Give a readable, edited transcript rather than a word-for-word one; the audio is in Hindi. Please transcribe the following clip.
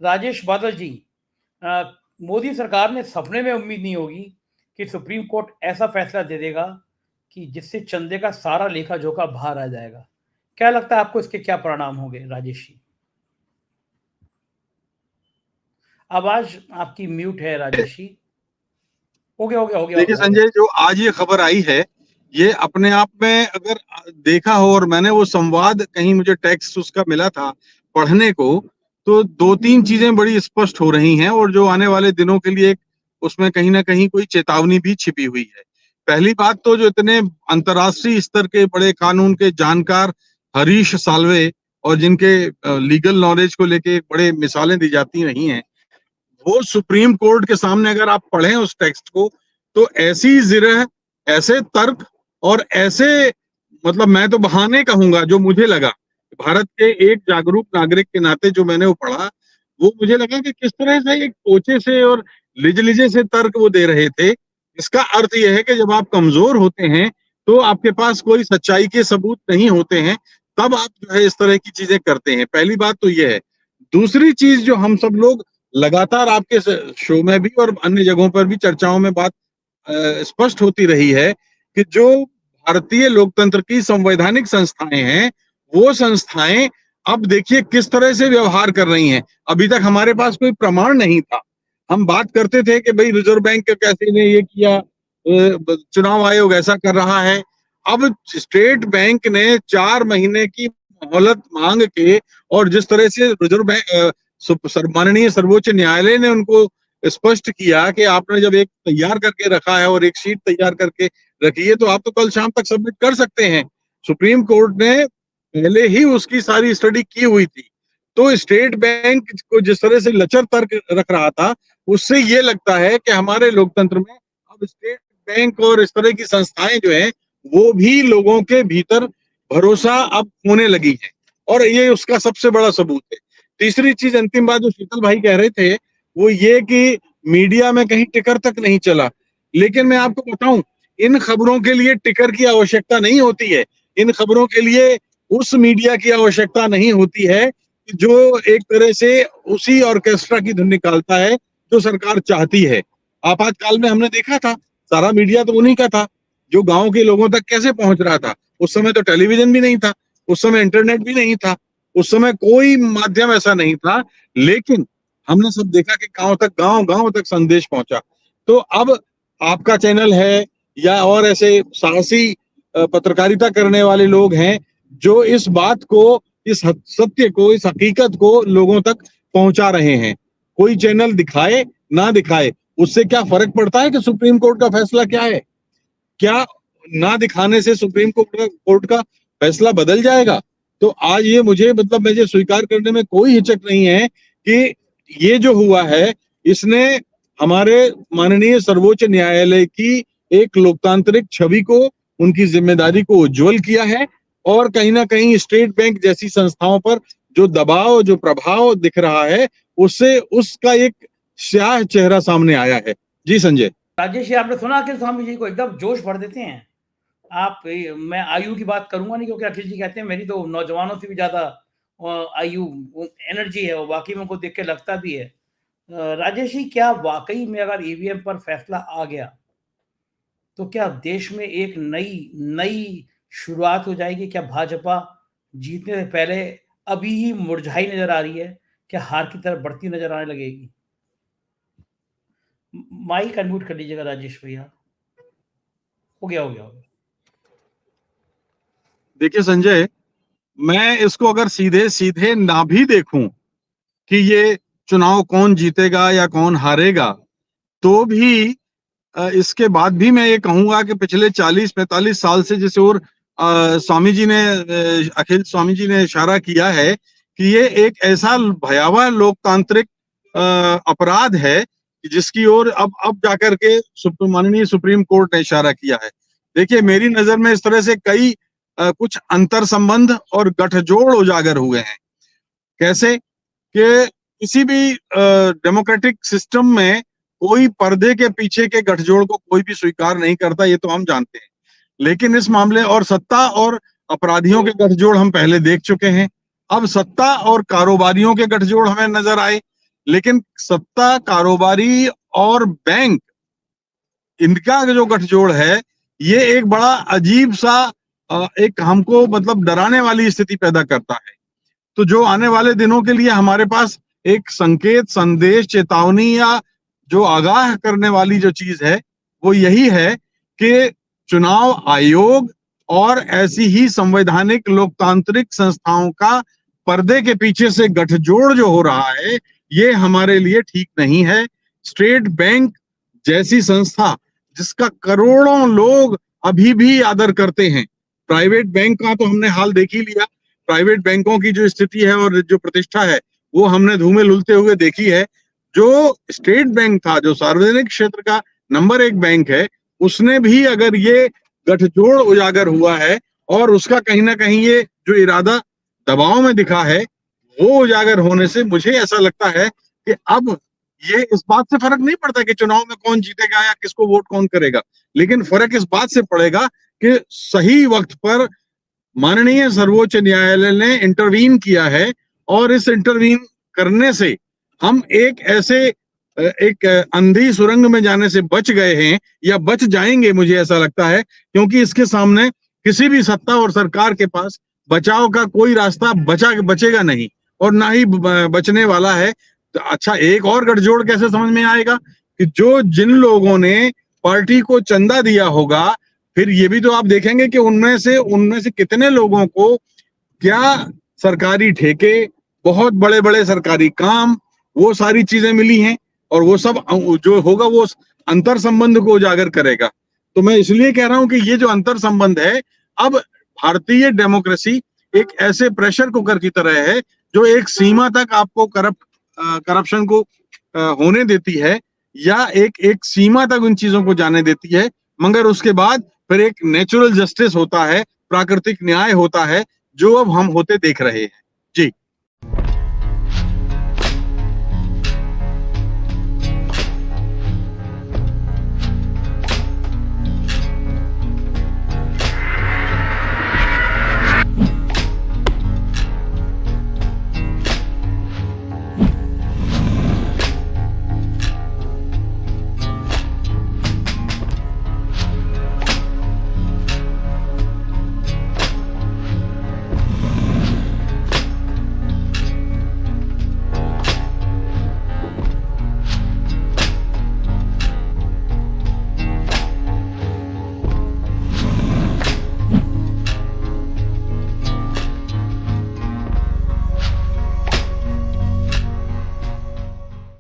राजेश बादल जी, मोदी सरकार ने सपने में उम्मीद नहीं होगी कि सुप्रीम कोर्ट ऐसा फैसला दे देगा कि जिससे चंदे का सारा लेखा जोखा बाहर आ जाएगा। क्या लगता है आपको, इसके क्या परिणाम होंगे राजेश जी? आवाज आपकी म्यूट है राजेश जी। हो गया हो गया हो गया देखिए हो गया। संजय, जो आज ये खबर आई है, ये अपने आप में अगर देखा हो, और मैंने वो संवाद कहीं मुझे टेक्स्ट उसका मिला था पढ़ने को, तो दो तीन चीजें बड़ी स्पष्ट हो रही हैं, और जो आने वाले दिनों के लिए उसमें कहीं ना कहीं कोई चेतावनी भी छिपी हुई है। पहली बात तो, जो इतने अंतर्राष्ट्रीय स्तर के बड़े कानून के जानकार हरीश साल्वे, और जिनके लीगल नॉलेज को लेके बड़े मिसालें दी जाती रही हैं, वो सुप्रीम कोर्ट के सामने अगर आप पढ़ें उस टेक्स्ट को, तो ऐसी जिरह, ऐसे तर्क, और ऐसे, मतलब मैं तो बहाने कहूंगा, जो मुझे लगा भारत के एक जागरूक नागरिक के नाते जो मैंने वो पढ़ा, वो मुझे लगा कि किस तरह से एक पोचे से और लिजलिजे से तर्क वो दे रहे थे। इसका अर्थ यह है कि जब आप कमजोर होते हैं, तो आपके पास कोई सच्चाई के सबूत नहीं होते हैं, तब आप जो है इस तरह की चीजें करते हैं। पहली बात तो यह है। दूसरी चीज, जो हम सब लोग लगातार आपके शो में भी और अन्य जगहों पर भी चर्चाओं में बात स्पष्ट होती रही है, कि जो भारतीय लोकतंत्र की संवैधानिक संस्थाएं हैं, वो संस्थाएं अब देखिए किस तरह से व्यवहार कर रही हैं। अभी तक हमारे पास कोई प्रमाण नहीं था। हम बात करते थे कि भाई रिजर्व बैंक कैसे ने ये किया, चुनाव आयोग ऐसा कर रहा है। अब स्टेट बैंक ने 4 महीने की मोहलत मांग के, और जिस तरह से रिजर्व बैंक, माननीय सर्वोच्च न्यायालय ने उनको स्पष्ट किया कि आपने जब एक तैयार करके रखा है और एक शीट तैयार करके रखी है, तो आप तो कल शाम तक सबमिट कर सकते हैं। सुप्रीम कोर्ट ने पहले ही उसकी सारी स्टडी की हुई थी। तो स्टेट बैंक को जिस तरह से लचर तर्क रख रहा था, उससे ये लगता है कि हमारे लोकतंत्र में अब स्टेट बैंक और इस तरह की संस्थाएं जो है, वो भी लोगों के भीतर भरोसा अब होने लगी है, और ये उसका सबसे बड़ा सबूत है। तीसरी चीज, अंतिम बात जो शीतल भाई कह रहे थे, वो ये कि मीडिया में कहीं टिकर तक नहीं चला। लेकिन मैं आपको बताऊं, इन खबरों के लिए टिकर की आवश्यकता नहीं होती है। इन खबरों के लिए उस मीडिया की आवश्यकता नहीं होती है जो एक तरह से उसी ऑर्केस्ट्रा की धुन निकालता है जो सरकार चाहती है। आपातकाल में हमने देखा था, सारा मीडिया तो उन्हीं का था, जो गांव के लोगों तक कैसे पहुंच रहा था। उस समय तो टेलीविजन भी नहीं था, उस समय इंटरनेट भी नहीं था, उस समय कोई माध्यम ऐसा नहीं था, लेकिन हमने सब देखा कि गांव गांव तक संदेश पहुंचा। तो अब आपका चैनल है, या और ऐसे साहसी पत्रकारिता करने वाले लोग हैं, जो इस बात को, इस सत्य को, इस हकीकत को लोगों तक पहुंचा रहे हैं। कोई चैनल दिखाए ना दिखाए, उससे क्या फर्क पड़ता है कि सुप्रीम कोर्ट का फैसला क्या है? क्या ना दिखाने से सुप्रीम कोर्ट का फैसला बदल जाएगा? तो आज ये मुझे, मतलब मुझे स्वीकार करने में कोई हिचक नहीं है कि ये जो हुआ है, इसने हमारे माननीय सर्वोच्च न्यायालय की एक लोकतांत्रिक छवि को, उनकी जिम्मेदारी को उज्जवल किया है, और कहीं ना कहीं स्टेट बैंक जैसी संस्थाओं पर जो दबाव, जो प्रभाव दिख रहा है, उससे उसका एक स्याह चेहरा सामने आया है। जी संजय। राजेश जी, आपने सुना अखिल स्वामी जी को एकदम जोश भर देते हैं आप। मैं आयु की बात करूंगा नहीं, क्योंकि अखिल जी कहते हैं मेरी तो नौजवानों से भी ज्यादा आयु एनर्जी है, वो बाकी में उनको देख के लगता भी है। राजेश जी, क्या वाकई में अगर ईवीएम पर फैसला आ गया, तो क्या देश में एक नई नई शुरुआत हो जाएगी? क्या भाजपा जीतने से पहले अभी ही मुरझाई नजर आ रही है? क्या हार की तरफ बढ़ती नजर आने लगेगी? माइक अनम्यूट कर लीजिएगा राजेश भैया। हो गया हो गया हो गया। देखिए संजय, मैं इसको अगर सीधे सीधे ना भी देखूं कि ये चुनाव कौन जीतेगा या कौन हारेगा, तो भी इसके बाद भी मैं ये कहूंगा कि पिछले 40-45 साल से, जिसे और स्वामी जी ने, अखिल स्वामी जी ने इशारा किया है कि ये एक ऐसा भयावह लोकतांत्रिक अपराध है जिसकी ओर अब जाकर के माननीय सुप्रीम कोर्ट ने इशारा किया है। देखिए, मेरी नजर में इस तरह से कई कुछ अंतर संबंध और गठजोड़ उजागर हुए हैं। कैसे कि किसी भी डेमोक्रेटिक सिस्टम में कोई पर्दे के पीछे के गठजोड़ को कोई भी स्वीकार नहीं करता, ये तो हम जानते हैं। लेकिन इस मामले, और सत्ता और अपराधियों के गठजोड़ हम पहले देख चुके हैं, अब सत्ता और कारोबारियों के गठजोड़ हमें नजर आए। लेकिन सत्ता, कारोबारी और बैंक, इनका जो गठजोड़ है, ये एक बड़ा अजीब सा एक हमको मतलब डराने वाली स्थिति पैदा करता है। तो जो आने वाले दिनों के लिए हमारे पास एक संकेत, संदेश, चेतावनी या जो आगाह करने वाली जो चीज है, वो यही है कि चुनाव आयोग और ऐसी ही संवैधानिक लोकतांत्रिक संस्थाओं का पर्दे के पीछे से गठजोड़ जो हो रहा है, ये हमारे लिए ठीक नहीं है। स्टेट बैंक जैसी संस्था, जिसका करोड़ों लोग अभी भी आदर करते हैं, प्राइवेट बैंक का तो हमने हाल देख ही लिया, प्राइवेट बैंकों की जो स्थिति है और जो प्रतिष्ठा है वो हमने धूमिल उलते हुए देखी है। जो स्टेट बैंक था, जो सार्वजनिक क्षेत्र का नंबर 1 बैंक है, उसने भी अगर ये गठजोड़ उजागर हुआ है और उसका कहीं ना कहीं ये जो इरादा दबाव में दिखा है, वो उजागर होने से मुझे ऐसा लगता है कि अब ये इस बात से फर्क नहीं पड़ता कि चुनाव में कौन जीतेगा या किसको वोट कौन करेगा, लेकिन फर्क इस बात से पड़ेगा कि सही वक्त पर माननीय सर्वोच्च न्यायालय ने इंटरवीन किया है और इस इंटरवीन करने से हम एक अंधी सुरंग में जाने से बच गए हैं या बच जाएंगे, मुझे ऐसा लगता है, क्योंकि इसके सामने किसी भी सत्ता और सरकार के पास बचाव का कोई रास्ता बचेगा नहीं और ना ही बचने वाला है। तो अच्छा, एक और गठजोड़ कैसे समझ में आएगा कि जिन लोगों ने पार्टी को चंदा दिया होगा, फिर ये भी तो आप देखेंगे कि उनमें से कितने लोगों को क्या सरकारी ठेके, बहुत बड़े बड़े सरकारी काम, वो सारी चीजें मिली हैं और वो सब जो होगा वो अंतर संबंध को उजागर करेगा। तो मैं इसलिए कह रहा हूं कि ये जो अंतर संबंध है, अब भारतीय डेमोक्रेसी एक ऐसे प्रेशर कुकर की तरह है जो एक सीमा तक आपको करप्शन को होने देती है या एक सीमा तक उन चीजों को जाने देती है, मगर उसके बाद फिर एक नेचुरल जस्टिस होता है, प्राकृतिक न्याय होता है, जो अब हम होते देख रहे हैं।